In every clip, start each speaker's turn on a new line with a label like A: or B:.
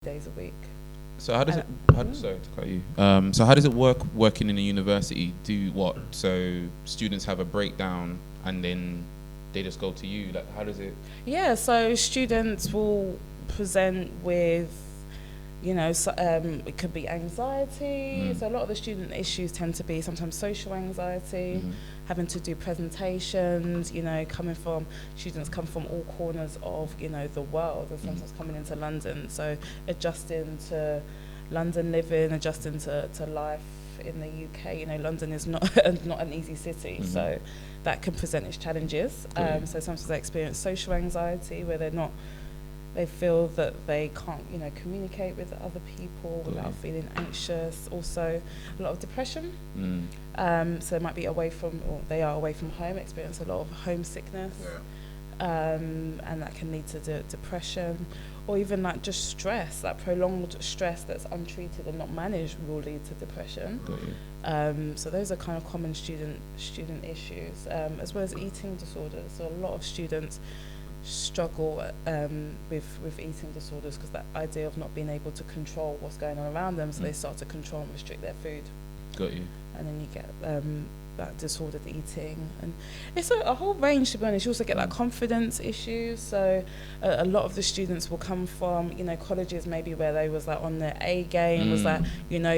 A: days a week.
B: So how does it? Sorry to cut you. So how does it work working in a university? Do what? So students have a breakdown and then they just go to you. Like, how does it?
A: Yeah, so students will present with, it could be anxiety. So a lot of the student issues tend to be sometimes social anxiety, having to do presentations. Students come from all corners of the world, and sometimes coming into London. So adjusting to London living, adjusting to life in the UK. London is not not an easy city, so that can present its challenges. So sometimes they experience social anxiety where they feel that they can't, communicate with other people without feeling anxious. Also, a lot of depression. So they might be they are away from home, experience a lot of homesickness. And that can lead to depression, or even like just stress, like prolonged stress that's untreated and not managed will lead to depression. So those are kind of common student issues, as well as eating disorders. So a lot of students struggle with eating disorders because that idea of not being able to control what's going on around them, so they start to control and restrict their food.
B: Got you.
A: And then you get that disordered eating, and it's a whole range, to be honest. You also get like confidence issues. So a lot of the students will come from colleges maybe where they was like on their A game, was like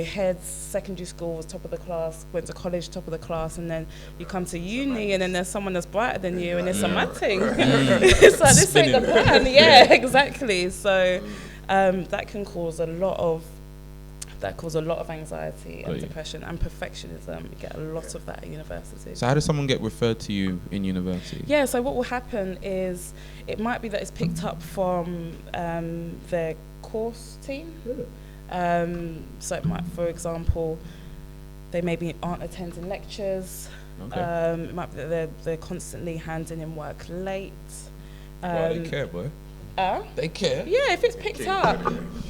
A: heads, secondary school was top of the class, went to college top of the class, and then you come to uni and then there's someone that's brighter than you and it's a mad thing. It's like, this ain't the plan. Exactly. So that can cause a lot of anxiety and depression and perfectionism. You get a lot of that at university.
B: So how does someone get referred to you in university?
A: Yeah, so what will happen is it might be that it's picked up from their course team. So it might, for example, they maybe aren't attending lectures. It might be that they're constantly handing in work late.
B: They care, boy. They care.
A: Yeah, if it's picked up,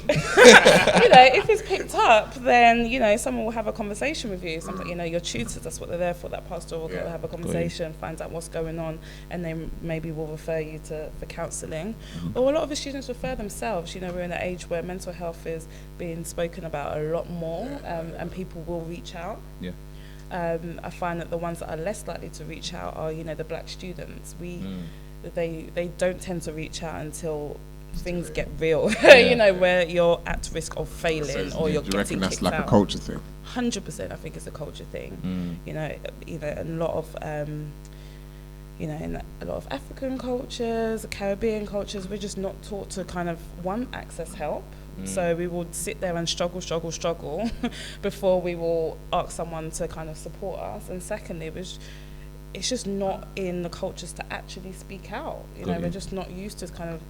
A: if it's picked up, then someone will have a conversation with you. Something, your tutors, that's what they're there for. That pastor will go have a conversation, find out what's going on, and then maybe will refer you for counselling. Or a lot of the students refer themselves. We're in an age where mental health is being spoken about a lot more, and people will reach out. I find that the ones that are less likely to reach out are the black students. They don't tend to reach out until things get real, where you're at risk of failing or you're getting kicked out.
C: That's like a culture thing?
A: 100%, I think it's a culture thing. A lot of in a lot of African cultures, Caribbean cultures, we're just not taught to kind of access help. So we will sit there and struggle before we will ask someone to kind of support us. And secondly, it's just not in the cultures to actually speak out. We're just not used to kind of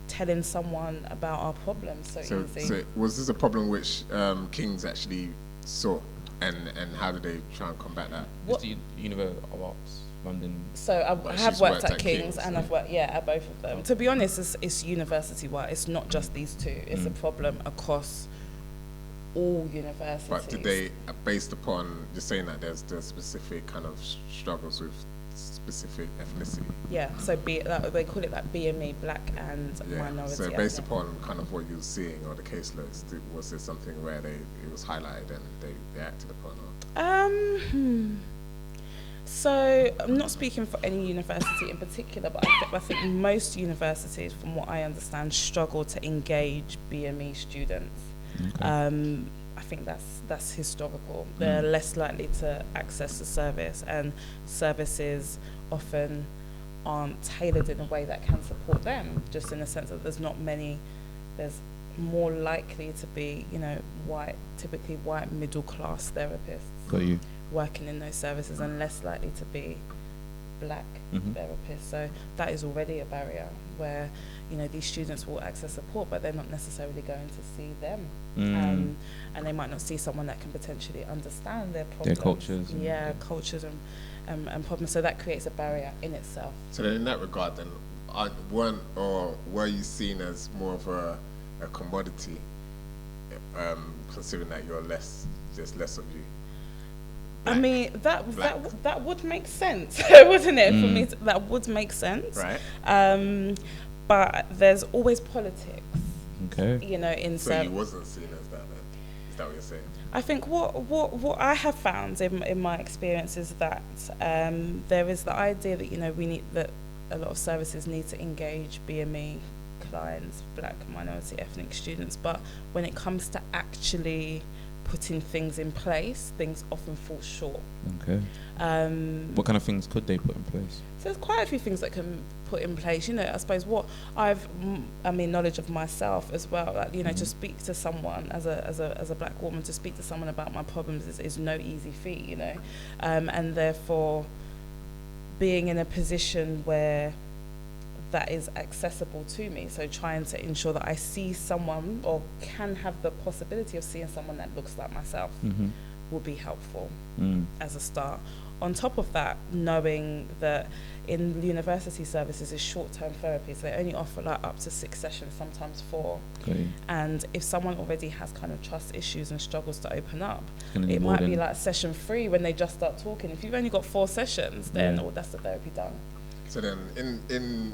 A: telling someone about our problems so easy.
C: So was this a problem which Kings actually saw, and how did they try and combat that?
B: It's the University of Arts, London.
A: So I have worked at King's and I've worked at both of them. To be honest, it's university-wide. It's not just these two. It's a problem across all universities.
C: But did they, based upon just saying that there's specific kind of struggles with specific ethnicity?
A: Yeah, so they call it like BAME, black and minority.
C: So based upon kind of what you were seeing or the caseloads, was there something where it was highlighted and they acted upon?
A: So I'm not speaking for any university in particular, but I think most universities, from what I understand, struggle to engage BME students. I think that's historical. They're less likely to access the service, and services often aren't tailored in a way that can support them, just in the sense that there's more likely to be, typically white middle class therapists working in those services, and less likely to be black therapists. So that is already a barrier where these students will access support, but they're not necessarily going to see them, and they might not see someone that can potentially understand their problems,
B: their cultures,
A: cultures and problems. So that creates a barrier in itself.
C: So then, in that regard, then, were you seen as more of a commodity, considering that there's less of you?
A: I mean, that would make sense, wouldn't it? For me, that would make sense.
C: Right.
A: But there's always politics.
B: Okay.
A: You know,
C: so you wasn't seen as that then? Is that what you're saying?
A: I think what I have found in my experience is that there is the idea that, you know, that a lot of services need to engage BME clients, black, minority, ethnic students, but when it comes to actually putting things in place, things often fall short.
B: Okay. What kind of things could they put in place?
A: So there's quite a few things that can put in place. You know, I suppose what knowledge of myself as well. Like, you know, to speak to someone as a black woman, to speak to someone about my problems is no easy feat. You know, and therefore being in a position where that is accessible to me. So trying to ensure that I see someone or can have the possibility of seeing someone that looks like myself will be helpful as a start. On top of that, knowing that in university services is short-term therapy, so they only offer like up to 6 sessions, sometimes 4.
B: Okay.
A: And if someone already has kind of trust issues and struggles to open up,
B: it
A: might be like session 3 when they just start talking. If you've only got 4 sessions, then that's the therapy done.
C: So then in